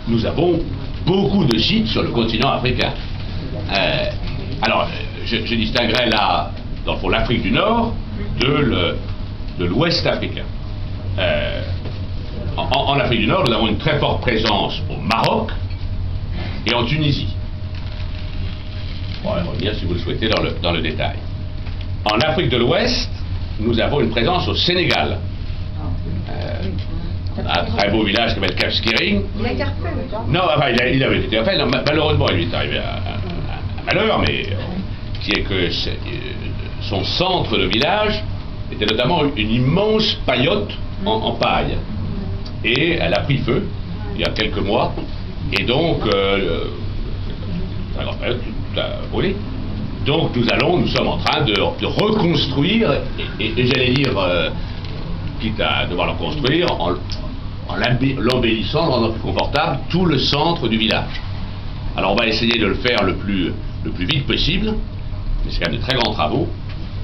nous avons beaucoup de sites sur le continent africain. Alors, je distinguerai là, dans le fond, l'Afrique du Nord de l'Ouest africain. En Afrique du Nord, nous avons une très forte présence au Maroc et en Tunisie. On va revenir, si vous le souhaitez, dans le détail. En Afrique de l'Ouest, nous avons une présence au Sénégal. Un très beau village qui s'appelle Cap Skirring. Il a été refait, non, enfin, il avait été refait. Non, malheureusement, il lui est arrivé un malheur, mais qui est que son centre de village était notamment une immense paillote en paille. Et elle a pris feu il y a quelques mois. Et donc, la grande paillote, tout a brûlé. Donc nous sommes en train de reconstruire, et j'allais dire, quitte à devoir le construire, en l'embellissant, le rendant plus confortable, tout le centre du village. Alors on va essayer de le faire le plus vite possible, mais c'est quand même de très grands travaux.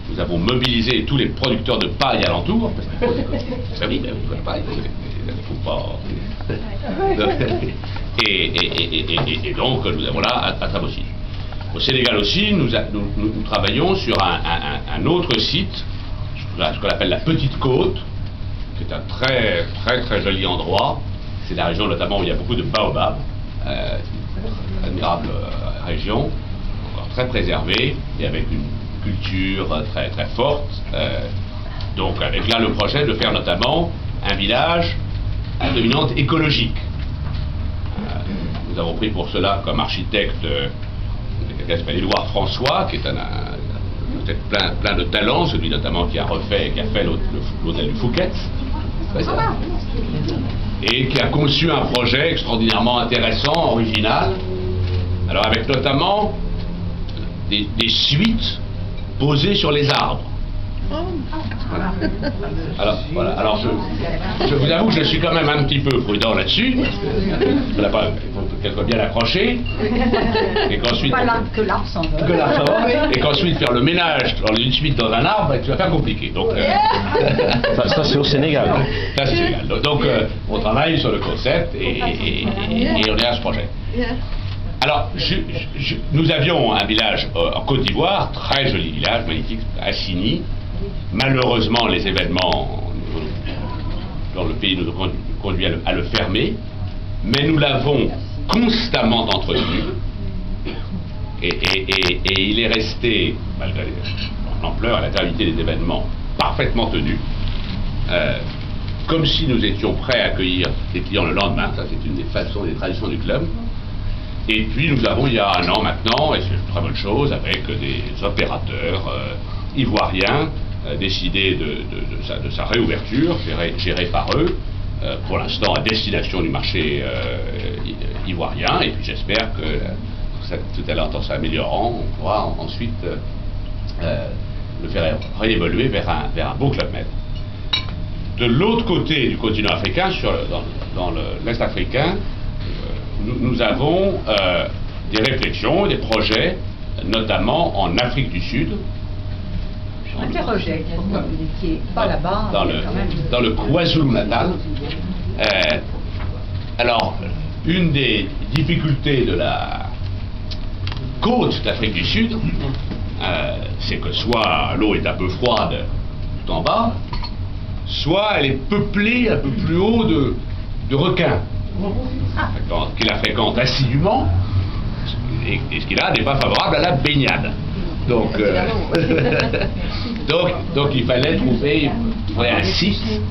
Nous avons mobilisé tous les producteurs de paille alentour, parce que oui, il faut pas, il faut pas. Et donc nous avons là un travail aussi. Au Sénégal aussi, nous travaillons sur un autre site, ce qu'on appelle la Petite Côte, qui est un très joli endroit. C'est la région notamment où il y a beaucoup de baobabs, admirable région, encore très préservée et avec une culture très forte. Donc avec là le projet de faire notamment un village à dominante écologique. Nous avons pris pour cela comme architecte quelqu'un qui s'appelle Édouard François, qui est peut-être plein de talents, celui notamment qui a fait l'hôtel du Fouquet, et qui a conçu un projet extraordinairement intéressant, original, alors avec notamment des suites posées sur les arbres. Voilà. Alors je vous avoue que je suis quand même un petit peu prudent là-dessus. Il faut qu'elle soit bien accrochée. Et qu'ensuite. Que l'arbre s'en va. Et qu'ensuite faire le ménage d'une suite dans un arbre, tu vas faire compliqué. Donc, ça c'est au Sénégal. Ça c'est Sénégal. Donc on travaille sur le concept et on est à ce projet. Alors, nous avions un village en Côte d'Ivoire, très joli village, magnifique, Assini. Malheureusement, les événements dans le pays nous ont conduit à le fermer, mais nous l'avons constamment entretenu, et il est resté, malgré l'ampleur et la gravité des événements, parfaitement tenu, comme si nous étions prêts à accueillir des clients le lendemain. Ça, c'est une des façons, des traditions du club. Et puis nous avons, il y a un an maintenant, et c'est une très bonne chose, avec des opérateurs ivoiriens, décidé de sa réouverture, gérée par eux, pour l'instant à destination du marché ivoirien, et puis j'espère que tout à l'heure, en s'améliorant, on pourra ensuite le faire réévoluer vers un beau Club Med. De l'autre côté du continent africain, dans l'Est africain, nous avons des réflexions, des projets, notamment en Afrique du Sud. Interrogez, pourquoi vous n'étiez pas là-bas dans le KwaZulu-Natal. Alors, une des difficultés de la côte d'Afrique du Sud, c'est que soit l'eau est un peu froide tout en bas, soit elle est peuplée un peu plus haut de requins, qui la fréquentent assidûment, et ce qui là n'est pas favorable à la baignade. Donc il fallait trouver un site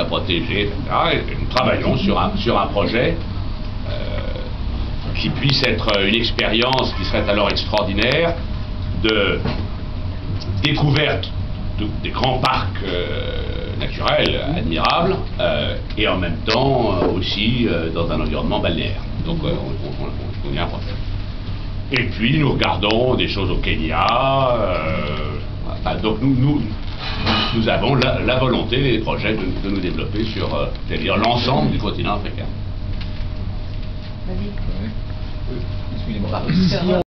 protégé, etc. Et nous travaillons sur un projet qui puisse être une expérience qui serait alors extraordinaire de découverte des grands parcs naturels admirables et en même temps aussi dans un environnement balnéaire. Donc on y a un projet. Et puis nous regardons des choses au Kenya. Donc nous avons la volonté des projets de nous développer sur c'est-à-dire l'ensemble du continent africain. Excusez-moi.